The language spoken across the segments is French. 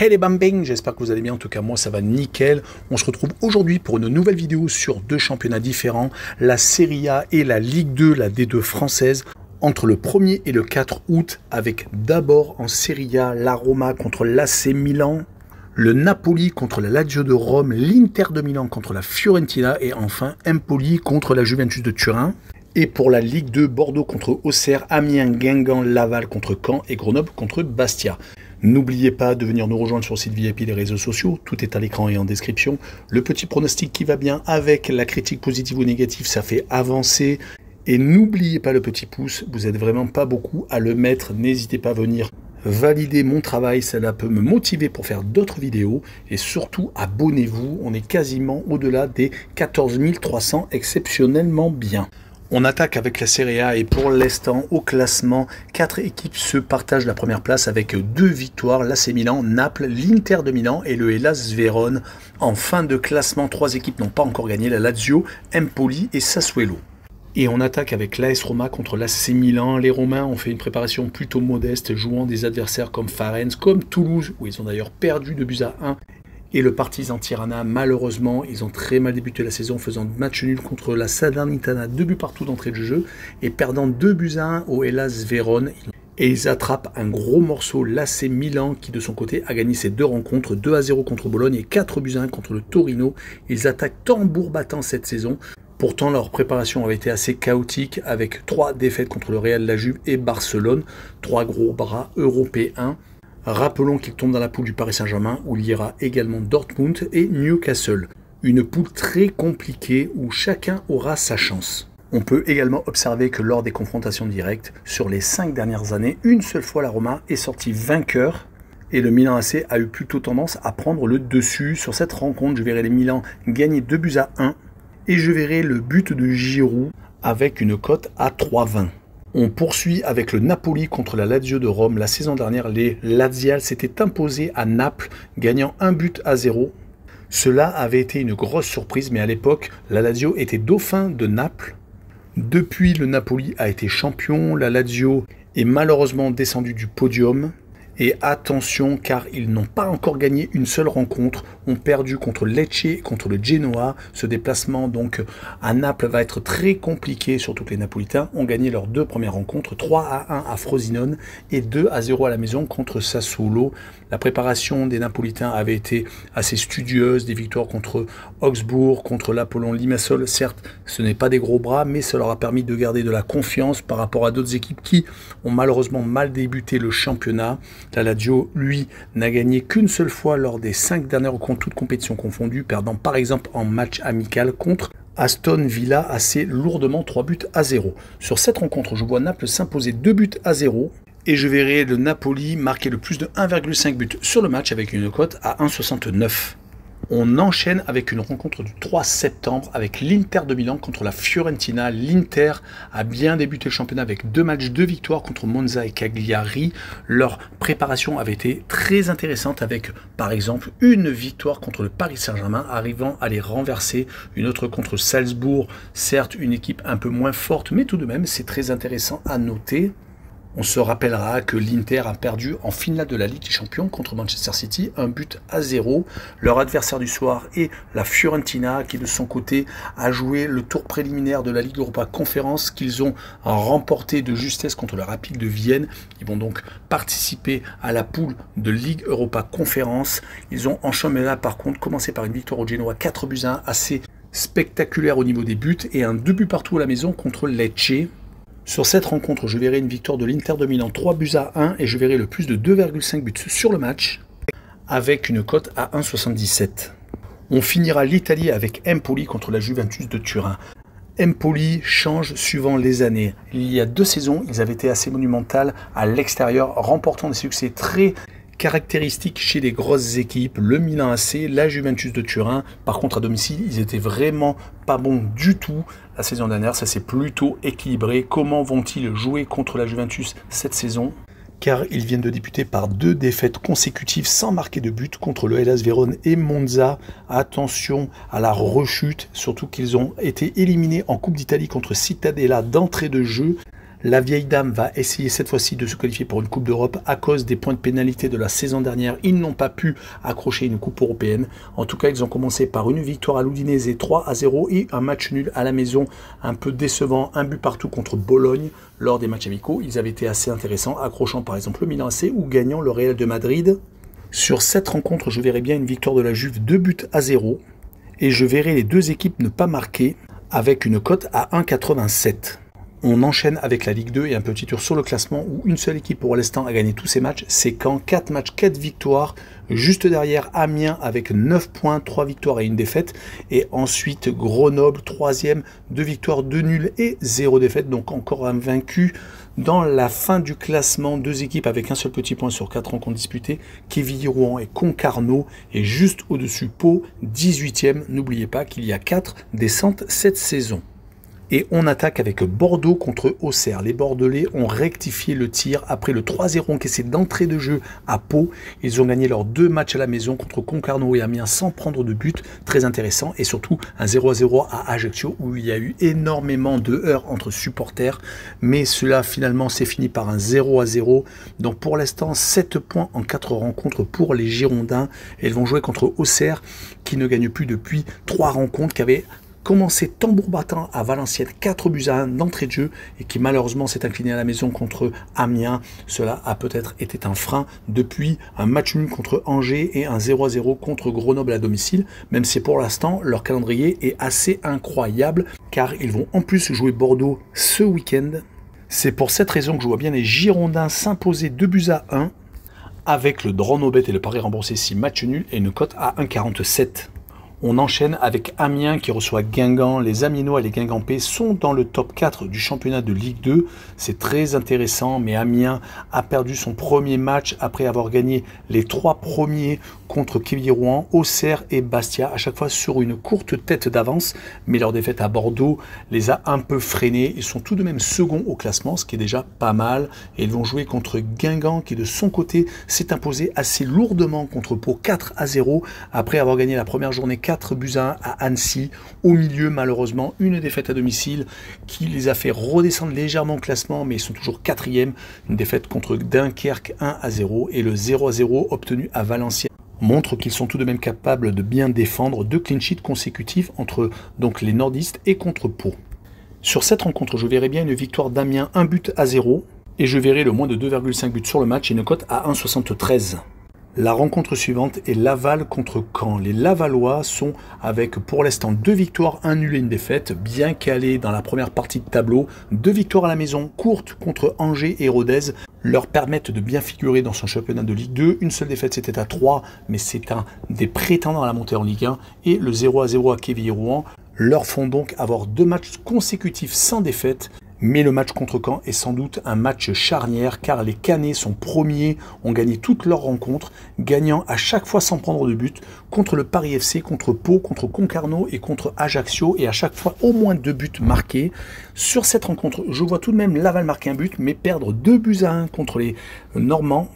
Hey les bambins, j'espère que vous allez bien, en tout cas moi ça va nickel. On se retrouve aujourd'hui pour une nouvelle vidéo sur deux championnats différents, la Serie A et la Ligue 2, la D2 française, entre le 1er et le 4 août, avec d'abord en Serie A la Roma contre l'AC Milan, le Napoli contre la Lazio de Rome, l'Inter de Milan contre la Fiorentina et enfin Empoli contre la Juventus de Turin. Et pour la Ligue 2, Bordeaux contre Auxerre, Amiens, Guingamp, Laval contre Caen et Grenoble contre Bastia. N'oubliez pas de venir nous rejoindre sur le site VIP des réseaux sociaux, tout est à l'écran et en description. Le petit pronostic qui va bien avec la critique positive ou négative, ça fait avancer. Et n'oubliez pas le petit pouce, vous n'êtes vraiment pas beaucoup à le mettre, n'hésitez pas à venir valider mon travail, cela peut me motiver pour faire d'autres vidéos. Et surtout, abonnez-vous, on est quasiment au-delà des 14 300 exceptionnellement bien. On attaque avec la Serie A et pour l'instant, au classement, 4 équipes se partagent la première place avec 2 victoires, l'AC Milan, Naples, l'Inter de Milan et le Hellas Vérone. En fin de classement, 3 équipes n'ont pas encore gagné, la Lazio, Empoli et Sassuolo. Et on attaque avec l'AS Roma contre l'AC Milan. Les Romains ont fait une préparation plutôt modeste, jouant des adversaires comme Farennes, comme Toulouse, où ils ont d'ailleurs perdu 2-1. Et le Partizan Tirana, malheureusement, ils ont très mal débuté la saison, faisant match nul contre la Salernitana, 2 buts partout d'entrée de jeu, et perdant 2-1 au Hellas Vérone. Et ils attrapent un gros morceau, l'AC Milan, qui de son côté a gagné ses 2 rencontres, 2-0 contre Bologne et 4-1 contre le Torino. Ils attaquent tambour battant cette saison. Pourtant, leur préparation avait été assez chaotique, avec 3 défaites contre le Real, la Juve et Barcelone, 3 gros bras européens. Rappelons qu'ils tombent dans la poule du Paris Saint-Germain, où il y aura également Dortmund et Newcastle. Une poule très compliquée, où chacun aura sa chance. On peut également observer que lors des confrontations directes, sur les 5 dernières années, une seule fois la Roma est sortie vainqueur, et le Milan AC a eu plutôt tendance à prendre le dessus. Sur cette rencontre, je verrai les Milan gagner 2-1, et je verrai le but de Giroud avec une cote à 3,20. On poursuit avec le Napoli contre la Lazio de Rome. La saison dernière, les Laziales s'étaient imposés à Naples, gagnant 1-0. Cela avait été une grosse surprise, mais à l'époque, la Lazio était dauphin de Naples. Depuis, le Napoli a été champion. La Lazio est malheureusement descendue du podium. Et attention, car ils n'ont pas encore gagné une seule rencontre, ont perdu contre Lecce et contre le Genoa. Ce déplacement donc à Naples va être très compliqué, surtout que les Napolitains ont gagné leurs 2 premières rencontres, 3-1 à Frosinone et 2-0 à la maison contre Sassuolo. La préparation des Napolitains avait été assez studieuse, des victoires contre Augsbourg, contre l'Apollon Limassol. Certes, ce n'est pas des gros bras, mais ça leur a permis de garder de la confiance par rapport à d'autres équipes qui ont malheureusement mal débuté le championnat. La Lazio, lui, n'a gagné qu'une seule fois lors des 5 dernières rencontres, toutes compétitions confondues, perdant par exemple en match amical contre Aston Villa assez lourdement 3-0. Sur cette rencontre, je vois Naples s'imposer 2-0 et je verrai le Napoli marquer le plus de 1,5 buts sur le match avec une cote à 1,69. On enchaîne avec une rencontre du 3 septembre avec l'Inter de Milan contre la Fiorentina. L'Inter a bien débuté le championnat avec 2 matchs, 2 victoires contre Monza et Cagliari. Leur préparation avait été très intéressante avec, par exemple, une victoire contre le Paris Saint-Germain, arrivant à les renverser. Une autre contre Salzbourg, certes une équipe un peu moins forte, mais tout de même c'est très intéressant à noter. On se rappellera que l'Inter a perdu en finale de la Ligue des Champions contre Manchester City, 1-0. Leur adversaire du soir est la Fiorentina, qui de son côté a joué le tour préliminaire de la Ligue Europa Conférence, qu'ils ont remporté de justesse contre le Rapid de Vienne. Ils vont donc participer à la poule de Ligue Europa Conférence. Ils ont en championnat par contre commencé par une victoire au Genoa 4-1, assez spectaculaire au niveau des buts, et un 2 buts partout à la maison contre Lecce. Sur cette rencontre, je verrai une victoire de l'Inter de Milan 3-1 et je verrai le plus de 2,5 buts sur le match avec une cote à 1,77. On finira l'Italie avec Empoli contre la Juventus de Turin. Empoli change suivant les années. Il y a 2 saisons, ils avaient été assez monumentales à l'extérieur, remportant des succès très caractéristiques chez les grosses équipes, le Milan AC, la Juventus de Turin. Par contre, à domicile, ils étaient vraiment pas bons du tout. La saison dernière, ça s'est plutôt équilibré. Comment vont-ils jouer contre la Juventus cette saison? Car ils viennent de débuter par 2 défaites consécutives sans marquer de but contre le Hellas Vérone et Monza. Attention à la rechute, surtout qu'ils ont été éliminés en Coupe d'Italie contre Cittadella d'entrée de jeu. La vieille dame va essayer cette fois-ci de se qualifier pour une Coupe d'Europe. À cause des points de pénalité de la saison dernière, ils n'ont pas pu accrocher une Coupe européenne. En tout cas, ils ont commencé par une victoire à l'Udinese 3-0 et un match nul à la maison un peu décevant, un but partout contre Bologne lors des matchs amicaux. Ils avaient été assez intéressants, accrochant par exemple le Milan AC ou gagnant le Real de Madrid. Sur cette rencontre, je verrai bien une victoire de la Juve 2-0 et je verrai les deux équipes ne pas marquer avec une cote à 1,87. On enchaîne avec la Ligue 2 et un petit tour sur le classement où une seule équipe pour l'instant a gagné tous ses matchs. C'est Caen, 4 matchs, 4 victoires. Juste derrière Amiens avec 9 points, 3 victoires et 1 défaite. Et ensuite Grenoble, 3e, 2 victoires, 2 nuls et 0 défaite. Donc encore un vaincu. Dans la fin du classement, 2 équipes avec un seul petit point sur 4 rencontres disputées. Quevilly-Rouen et Concarneau. Et juste au-dessus Pau, 18e. N'oubliez pas qu'il y a 4 descentes cette saison. Et on attaque avec Bordeaux contre Auxerre. Les Bordelais ont rectifié le tir après le 3-0 encaissé d'entrée de jeu à Pau. Ils ont gagné leurs 2 matchs à la maison contre Concarneau et Amiens sans prendre de but. Très intéressant. Et surtout un 0-0 à Ajaccio où il y a eu énormément de heurts entre supporters. Mais cela finalement s'est fini par un 0-0. Donc pour l'instant 7 points en 4 rencontres pour les Girondins. Et ils vont jouer contre Auxerre qui ne gagne plus depuis 3 rencontres, qui avait commencé tambour battant à Valenciennes 4-1 d'entrée de jeu et qui malheureusement s'est incliné à la maison contre Amiens. Cela a peut-être été un frein depuis un match nul contre Angers et un 0-0 contre Grenoble à domicile, même si pour l'instant leur calendrier est assez incroyable car ils vont en plus jouer Bordeaux ce week-end. C'est pour cette raison que je vois bien les Girondins s'imposer 2-1 avec le draw no bet et le pari remboursé si match nul et une cote à 1,47. On enchaîne avec Amiens qui reçoit Guingamp. Les Amiénois et les Guingampais sont dans le top 4 du championnat de Ligue 2. C'est très intéressant, mais Amiens a perdu son premier match après avoir gagné les 3 premiers contre Quevilly-Rouen, Auxerre et Bastia, à chaque fois sur une courte tête d'avance. Mais leur défaite à Bordeaux les a un peu freinés. Ils sont tout de même seconds au classement, ce qui est déjà pas mal. Et ils vont jouer contre Guingamp qui de son côté s'est imposé assez lourdement contre Pau 4-0 après avoir gagné la première journée 4-1 à Annecy. Au milieu, malheureusement, une défaite à domicile qui les a fait redescendre légèrement au classement, mais ils sont toujours 4e. Une défaite contre Dunkerque 1-0 et le 0-0 obtenu à Valenciennes montre qu'ils sont tout de même capables de bien défendre 2 clean sheets consécutifs entre donc les nordistes et contre Pau. Sur cette rencontre, je verrai bien une victoire d'Amiens 1-0 et je verrai le moins de 2,5 buts sur le match et une cote à 1,73. La rencontre suivante est Laval contre Caen. Les Lavallois sont avec pour l'instant 2 victoires, 1 nul et une défaite, bien calés dans la première partie de tableau. 2 victoires à la maison courtes contre Angers et Rodez leur permettent de bien figurer dans son championnat de Ligue 2. Une seule défaite, c'était à 3, mais c'est un des prétendants à la montée en Ligue 1. Et le 0-0 à Quevilly-Rouen leur font donc avoir 2 matchs consécutifs sans défaite. Mais le match contre Caen est sans doute un match charnière car les Canets sont premiers, ont gagné toutes leurs rencontres, gagnant à chaque fois sans prendre de but contre le Paris FC, contre Pau, contre Concarneau et contre Ajaccio et à chaque fois au moins 2 buts marqués. Sur cette rencontre, je vois tout de même Laval marquer un but mais perdre 2-1 contre les Normands.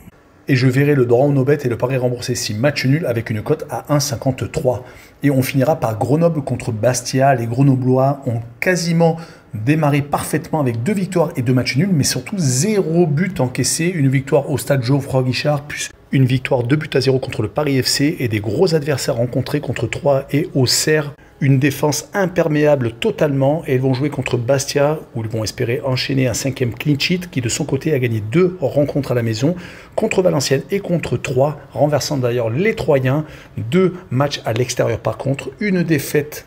Et je verrai le draw no bet et le pari remboursé si match nul avec une cote à 1,53. Et on finira par Grenoble contre Bastia. Les Grenoblois ont quasiment démarré parfaitement avec 2 victoires et 2 matchs nuls, mais surtout 0 but encaissé. Une victoire au stade Geoffroy-Guichard, puis une victoire 2-0 contre le Paris FC et des gros adversaires rencontrés contre Troyes et Auxerre. Une défense imperméable totalement et ils vont jouer contre Bastia où ils vont espérer enchaîner un 5e clean sheet qui de son côté a gagné 2 rencontres à la maison contre Valenciennes et contre Troyes, renversant d'ailleurs les Troyens. 2 matchs à l'extérieur par contre, une défaite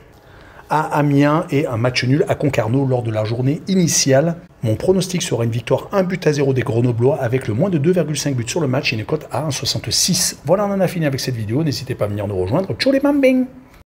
à Amiens et un match nul à Concarneau lors de la journée initiale. Mon pronostic sera une victoire 1-0 des Grenoblois avec le moins de 2,5 buts sur le match et une cote à 1,66. Voilà, on en a fini avec cette vidéo. N'hésitez pas à venir nous rejoindre. Ciao les bambins!